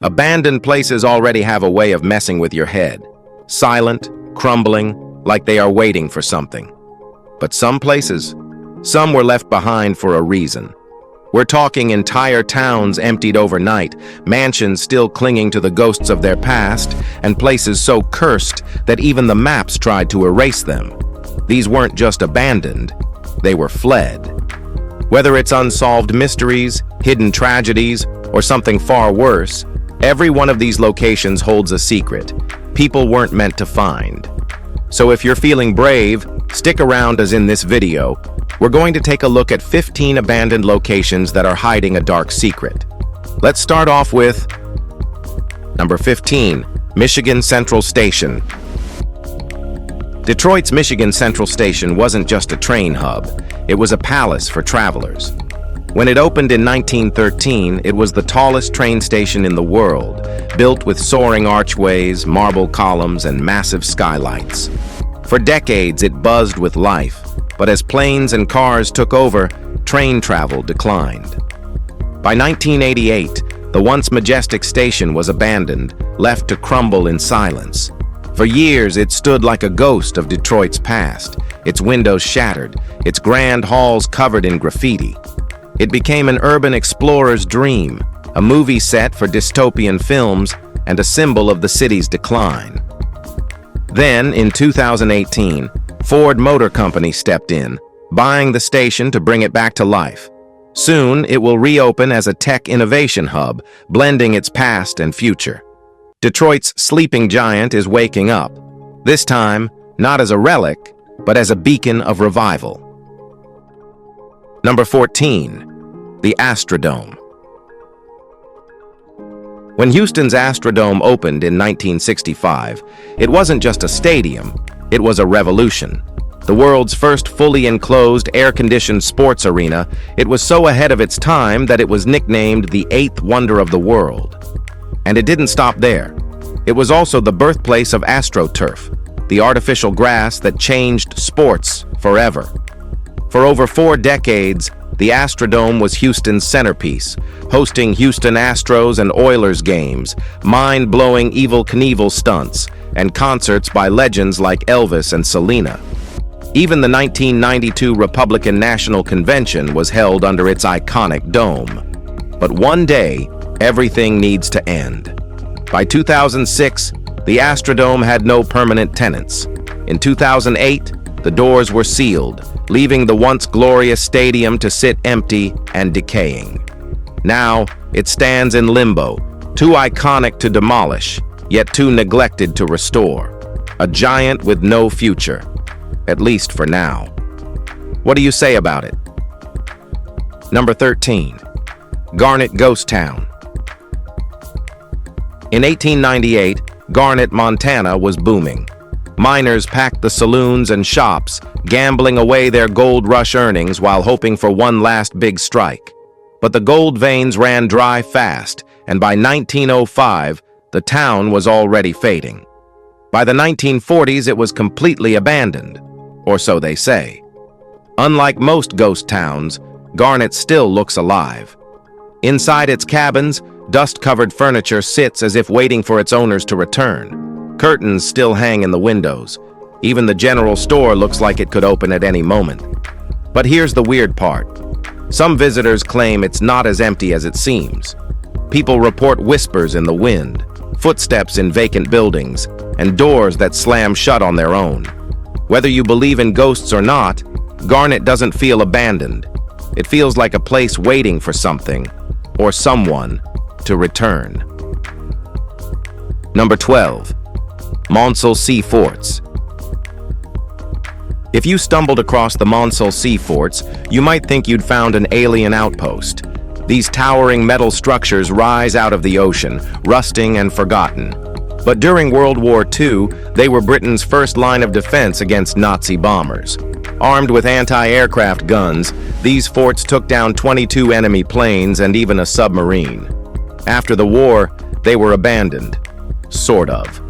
Abandoned places already have a way of messing with your head. Silent, crumbling, like they are waiting for something. But some places, some were left behind for a reason. We're talking entire towns emptied overnight, mansions still clinging to the ghosts of their past, and places so cursed that even the maps tried to erase them. These weren't just abandoned, they were fled. Whether it's unsolved mysteries, hidden tragedies, or something far worse, every one of these locations holds a secret people weren't meant to find. So if you're feeling brave, stick around as in this video, we're going to take a look at 15 abandoned locations that are hiding a dark secret. Let's start off with number 15, Michigan Central Station. Detroit's Michigan Central Station wasn't just a train hub, it was a palace for travelers. When it opened in 1913, it was the tallest train station in the world, built with soaring archways, marble columns, and massive skylights. For decades, it buzzed with life, but as planes and cars took over, train travel declined. By 1988, the once majestic station was abandoned, left to crumble in silence. For years, it stood like a ghost of Detroit's past, its windows shattered, its grand halls covered in graffiti. It became an urban explorer's dream, a movie set for dystopian films, and a symbol of the city's decline. Then, in 2018, Ford Motor Company stepped in, buying the station to bring it back to life. Soon, it will reopen as a tech innovation hub, blending its past and future. Detroit's sleeping giant is waking up, this time not as a relic, but as a beacon of revival. Number 14, the Astrodome. When Houston's Astrodome opened in 1965, it wasn't just a stadium, it was a revolution. The world's first fully enclosed, air-conditioned sports arena, it was so ahead of its time that it was nicknamed the eighth wonder of the world. And it didn't stop there. It was also the birthplace of AstroTurf, the artificial grass that changed sports forever. For over 4 decades, the Astrodome was Houston's centerpiece, hosting Houston Astros and Oilers games, mind-blowing Evel Knievel stunts, and concerts by legends like Elvis and Selena. Even the 1992 Republican National Convention was held under its iconic dome. But one day, everything needs to end. By 2006, the Astrodome had no permanent tenants. In 2008, the doors were sealed, leaving the once glorious stadium to sit empty and decaying. Now, it stands in limbo, too iconic to demolish, yet too neglected to restore. A giant with no future, at least for now. What do you say about it? Number 13, Garnet Ghost Town. In 1898, Garnet, Montana was booming. Miners packed the saloons and shops, gambling away their gold rush earnings while hoping for one last big strike. But the gold veins ran dry fast, and by 1905, the town was already fading. By the 1940s, it was completely abandoned, or so they say. Unlike most ghost towns, Garnet still looks alive. Inside its cabins, dust-covered furniture sits as if waiting for its owners to return. Curtains still hang in the windows. Even the general store looks like it could open at any moment. But here's the weird part. Some visitors claim it's not as empty as it seems. People report whispers in the wind, footsteps in vacant buildings, and doors that slam shut on their own. Whether you believe in ghosts or not, Garnet doesn't feel abandoned. It feels like a place waiting for something, or someone, to return. Number 12. Maunsell Sea Forts. If you stumbled across the Maunsell Sea Forts, you might think you'd found an alien outpost. These towering metal structures rise out of the ocean, rusting and forgotten. But during World War II, they were Britain's first line of defense against Nazi bombers. Armed with anti-aircraft guns, these forts took down 22 enemy planes and even a submarine. After the war, they were abandoned. Sort of.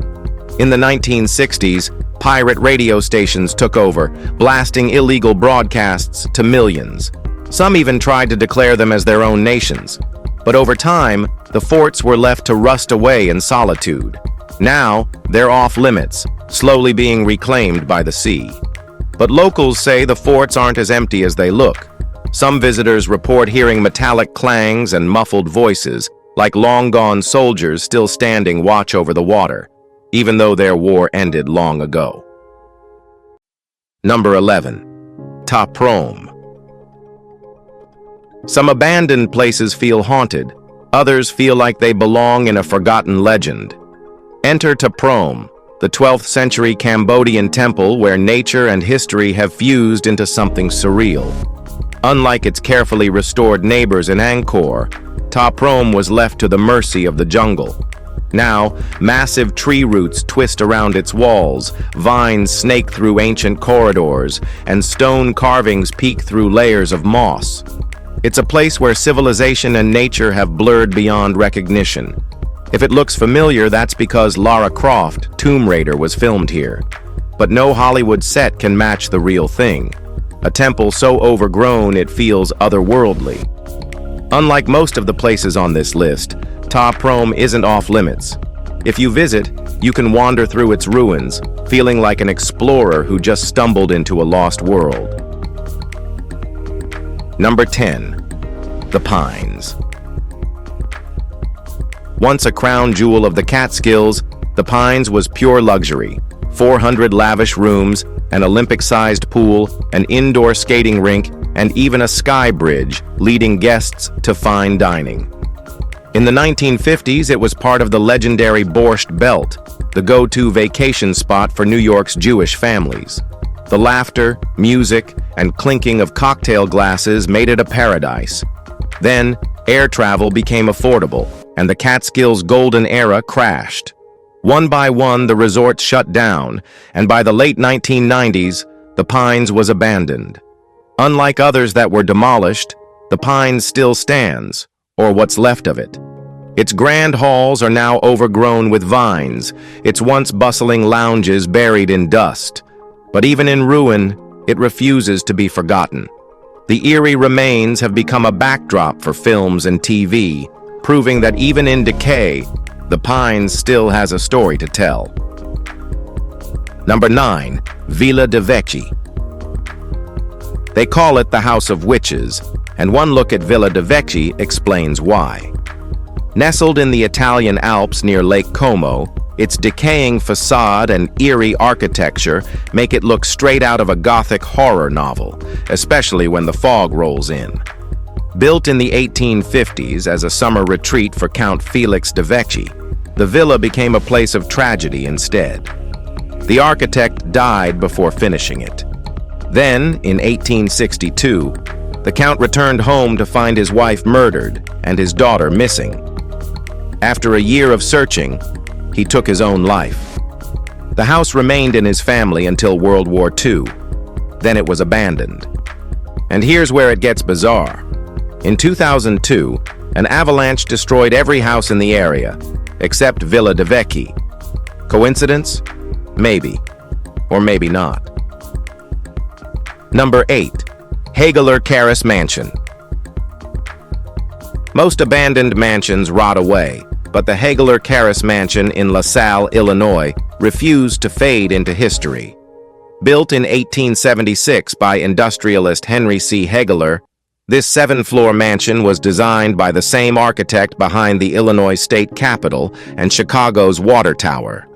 In the 1960s, pirate radio stations took over, blasting illegal broadcasts to millions. Some even tried to declare them as their own nations. But over time, the forts were left to rust away in solitude. Now, they're off limits, slowly being reclaimed by the sea. But locals say the forts aren't as empty as they look. Some visitors report hearing metallic clangs and muffled voices, like long-gone soldiers still standing watch over the water, even though their war ended long ago. Number 11. Prohm. Some abandoned places feel haunted. Others feel like they belong in a forgotten legend. Enter Prohm, the 12th century Cambodian temple where nature and history have fused into something surreal. Unlike its carefully restored neighbors in Angkor, Prohm was left to the mercy of the jungle. Now, massive tree roots twist around its walls, vines snake through ancient corridors, and stone carvings peek through layers of moss. It's a place where civilization and nature have blurred beyond recognition. If it looks familiar, that's because Lara Croft, Tomb Raider, was filmed here. But no Hollywood set can match the real thing. A temple so overgrown it feels otherworldly. Unlike most of the places on this list, Prohm isn't off limits. If you visit, you can wander through its ruins, feeling like an explorer who just stumbled into a lost world. Number 10. The Pines. Once a crown jewel of the Catskills, the Pines was pure luxury. 400 lavish rooms, an Olympic-sized pool, an indoor skating rink, and even a sky bridge leading guests to fine dining. In the 1950s, it was part of the legendary Borscht Belt, the go-to vacation spot for New York's Jewish families. The laughter, music, and clinking of cocktail glasses made it a paradise. Then, air travel became affordable, and the Catskills' golden era crashed. One by one, the resort shut down, and by the late 1990s, the Pines was abandoned. Unlike others that were demolished, the Pines still stands, or what's left of it. Its grand halls are now overgrown with vines, its once bustling lounges buried in dust. But even in ruin, it refuses to be forgotten. The eerie remains have become a backdrop for films and TV, proving that even in decay, the Pines still has a story to tell. Number 9. Villa de Vecchi. They call it the House of Witches, and one look at Villa de Vecchi explains why. Nestled in the Italian Alps near Lake Como, its decaying facade and eerie architecture make it look straight out of a Gothic horror novel, especially when the fog rolls in. Built in the 1850s as a summer retreat for Count Felix de Vecchi, the villa became a place of tragedy instead. The architect died before finishing it. Then, in 1862, the Count returned home to find his wife murdered and his daughter missing. After a year of searching, he took his own life. The house remained in his family until World War II. Then it was abandoned. And here's where it gets bizarre. In 2002, an avalanche destroyed every house in the area, except Villa de Vecchi. Coincidence? Maybe. Or maybe not. Number 8. Hegeler Carus Mansion. Most abandoned mansions rot away, but the Hegeler Carus Mansion in LaSalle, Illinois, refused to fade into history. Built in 1876 by industrialist Henry C. Hegeler, this 7-floor mansion was designed by the same architect behind the Illinois State Capitol and Chicago's Water Tower.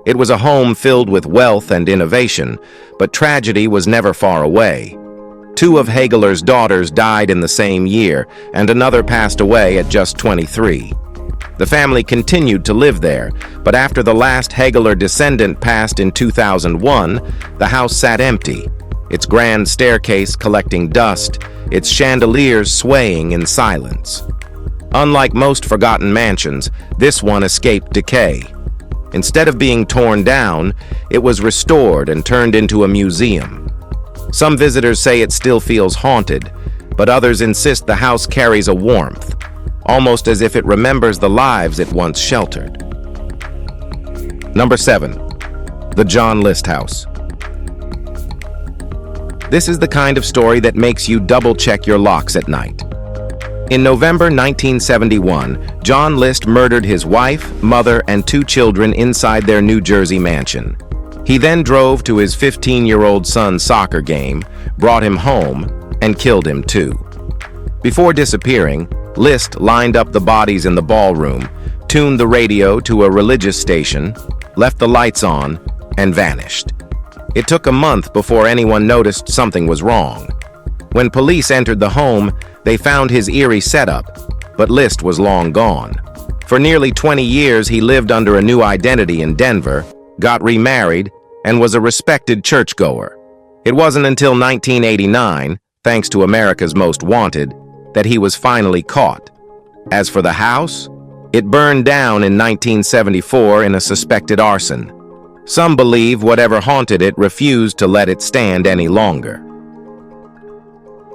It was a home filled with wealth and innovation, but tragedy was never far away. 2 of Hegeler's daughters died in the same year, and another passed away at just 23. The family continued to live there, but after the last Hegeler descendant passed in 2001, the house sat empty, its grand staircase collecting dust, its chandeliers swaying in silence. Unlike most forgotten mansions, this one escaped decay. Instead of being torn down, it was restored and turned into a museum. Some visitors say it still feels haunted, but others insist the house carries a warmth, almost as if it remembers the lives it once sheltered. Number 7. The John List House. This is the kind of story that makes you double-check your locks at night. In November 1971, John List murdered his wife, mother, and 2 children inside their New Jersey mansion. He then drove to his 15-year-old son's soccer game, brought him home, and killed him too. Before disappearing, List lined up the bodies in the ballroom, tuned the radio to a religious station, left the lights on, and vanished. It took a month before anyone noticed something was wrong. When police entered the home, they found his eerie setup, but List was long gone. For nearly 20 years, he lived under a new identity in Denver, got remarried, and was a respected churchgoer. It wasn't until 1989, thanks to America's Most Wanted, that he was finally caught. As for the house, it burned down in 1974 in a suspected arson. Some believe whatever haunted it refused to let it stand any longer.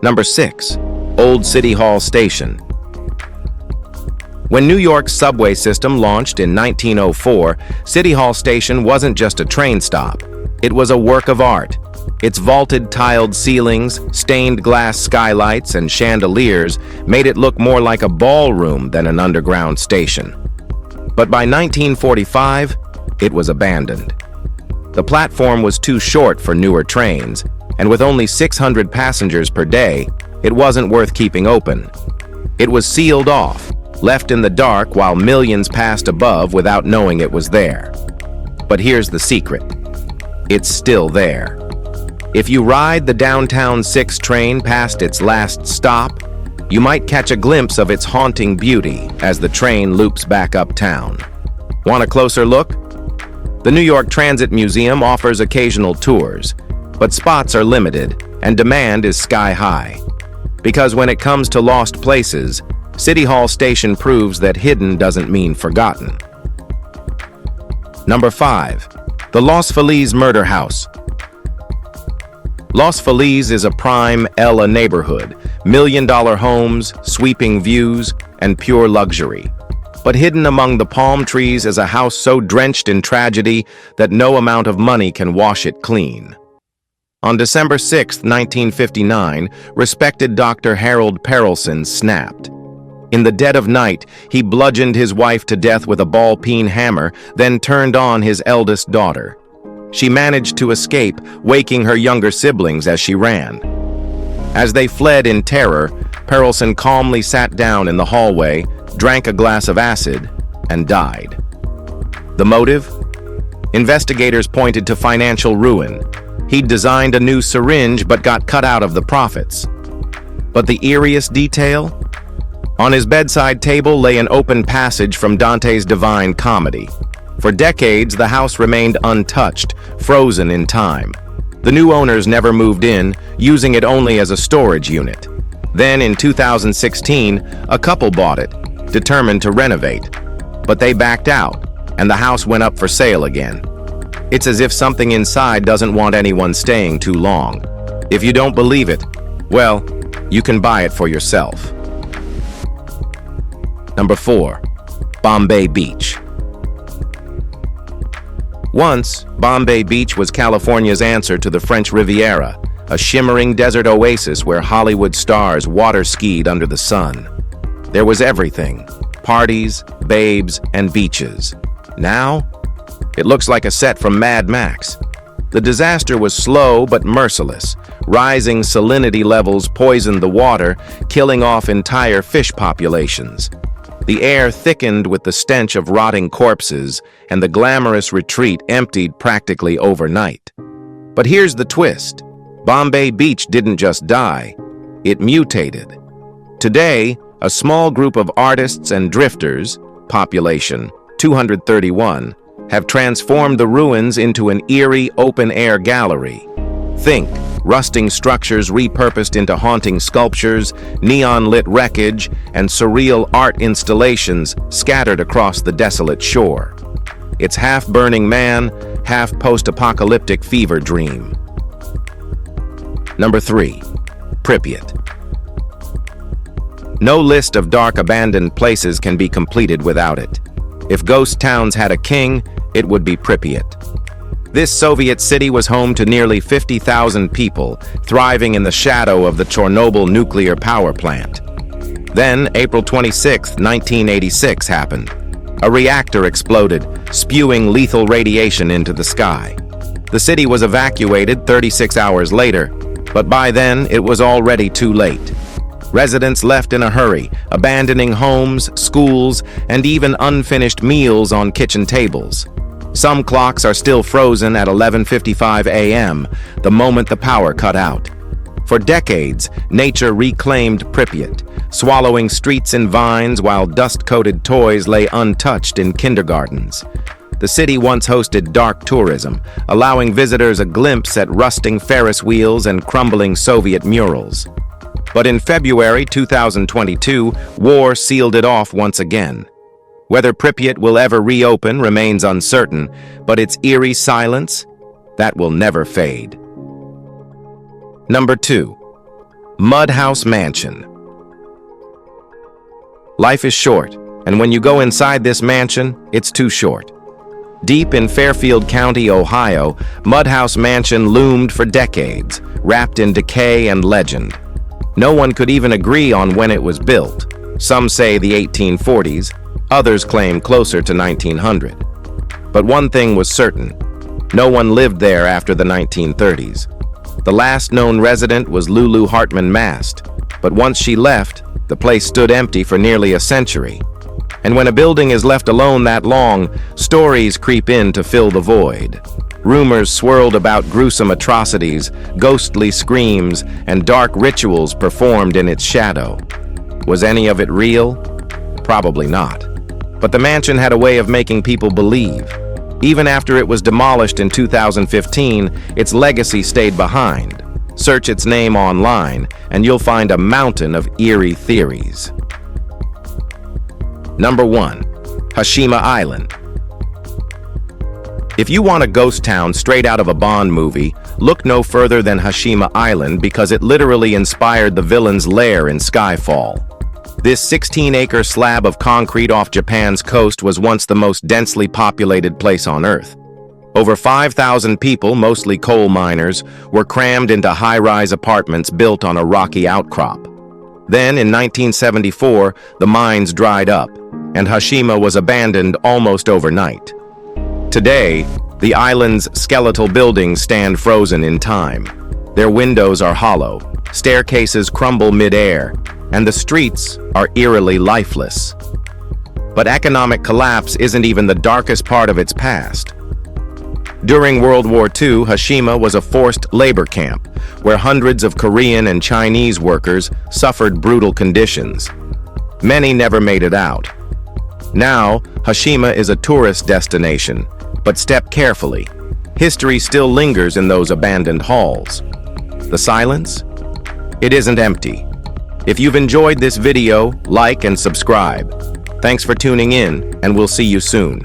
Number 6. Old City Hall Station. When New York's subway system launched in 1904, City Hall Station wasn't just a train stop. It was a work of art. Its vaulted tiled ceilings, stained glass skylights, and chandeliers made it look more like a ballroom than an underground station. But by 1945, it was abandoned. The platform was too short for newer trains, and with only 600 passengers per day, it wasn't worth keeping open. It was sealed off, left in the dark while millions passed above without knowing it was there. But here's the secret. It's still there. If you ride the downtown 6 train past its last stop, you might catch a glimpse of its haunting beauty as the train loops back uptown. Want a closer look? The New York Transit Museum offers occasional tours, but spots are limited and demand is sky high. Because when it comes to lost places, City Hall Station proves that hidden doesn't mean forgotten. Number 5. The Los Feliz Murder House. Los Feliz is a prime Ella neighborhood, million-dollar homes, sweeping views, and pure luxury. But hidden among the palm trees is a house so drenched in tragedy that no amount of money can wash it clean. On December 6, 1959, respected Dr. Harold Perelson snapped. In the dead of night, he bludgeoned his wife to death with a ball-peen hammer, then turned on his eldest daughter. She managed to escape, waking her younger siblings as she ran. As they fled in terror, Perelson calmly sat down in the hallway, drank a glass of acid, and died. The motive? Investigators pointed to financial ruin. He'd designed a new syringe but got cut out of the profits. But the eeriest detail? On his bedside table lay an open passage from Dante's Divine Comedy. For decades, the house remained untouched, frozen in time. The new owners never moved in, using it only as a storage unit. Then, in 2016, a couple bought it, determined to renovate. But they backed out, and the house went up for sale again. It's as if something inside doesn't want anyone staying too long. If you don't believe it, well, you can buy it for yourself. Number 4. Bombay Beach. Once, Bombay Beach was California's answer to the French Riviera, a shimmering desert oasis where Hollywood stars water-skied under the sun. There was everything: parties, babes, and beaches. Now, it looks like a set from Mad Max. The disaster was slow but merciless. Rising salinity levels poisoned the water, killing off entire fish populations. The air thickened with the stench of rotting corpses, and the glamorous retreat emptied practically overnight. But here's the twist. Bombay Beach didn't just die, it mutated. Today, a small group of artists and drifters, population 231, have transformed the ruins into an eerie open-air gallery. Think rusting structures repurposed into haunting sculptures, neon-lit wreckage, and surreal art installations scattered across the desolate shore. It's half Burning Man, half post-apocalyptic fever dream. Number 3. Pripyat. No list of dark abandoned places can be completed without it. If ghost towns had a king, it would be Pripyat. This Soviet city was home to nearly 50,000 people, thriving in the shadow of the Chernobyl nuclear power plant. Then, April 26, 1986 happened. A reactor exploded, spewing lethal radiation into the sky. The city was evacuated 36 hours later, but by then it was already too late. Residents left in a hurry, abandoning homes, schools, and even unfinished meals on kitchen tables. Some clocks are still frozen at 11:55 a.m., the moment the power cut out. For decades, nature reclaimed Pripyat, swallowing streets and vines while dust-coated toys lay untouched in kindergartens. The city once hosted dark tourism, allowing visitors a glimpse at rusting Ferris wheels and crumbling Soviet murals. But in February 2022, war sealed it off once again. Whether Pripyat will ever reopen remains uncertain, but its eerie silence, that will never fade. Number 2. Mudhouse Mansion. Life is short, and when you go inside this mansion, it's too short. Deep in Fairfield County, Ohio, Mudhouse Mansion loomed for decades, wrapped in decay and legend. No one could even agree on when it was built. Some say the 1840s, others claim closer to 1900. But one thing was certain: no one lived there after the 1930s. The last known resident was Lulu Hartman Mast, but once she left, the place stood empty for nearly a century. And when a building is left alone that long, stories creep in to fill the void. Rumors swirled about gruesome atrocities, ghostly screams, and dark rituals performed in its shadow. Was any of it real? Probably not. But the mansion had a way of making people believe. Even after it was demolished in 2015, its legacy stayed behind. Search its name online, and you'll find a mountain of eerie theories. Number 1. Hashima Island. If you want a ghost town straight out of a Bond movie, look no further than Hashima Island because it literally inspired the villain's lair in Skyfall. This 16-acre slab of concrete off Japan's coast was once the most densely populated place on Earth. Over 5,000 people, mostly coal miners, were crammed into high-rise apartments built on a rocky outcrop. Then, in 1974, the mines dried up, and Hashima was abandoned almost overnight. Today, the island's skeletal buildings stand frozen in time. Their windows are hollow, staircases crumble mid-air, and the streets are eerily lifeless. But economic collapse isn't even the darkest part of its past. During World War II, Hashima was a forced labor camp, where hundreds of Korean and Chinese workers suffered brutal conditions. Many never made it out. Now, Hashima is a tourist destination, but step carefully. History still lingers in those abandoned halls. The silence? It isn't empty. If you've enjoyed this video, like and subscribe. Thanks for tuning in, and we'll see you soon.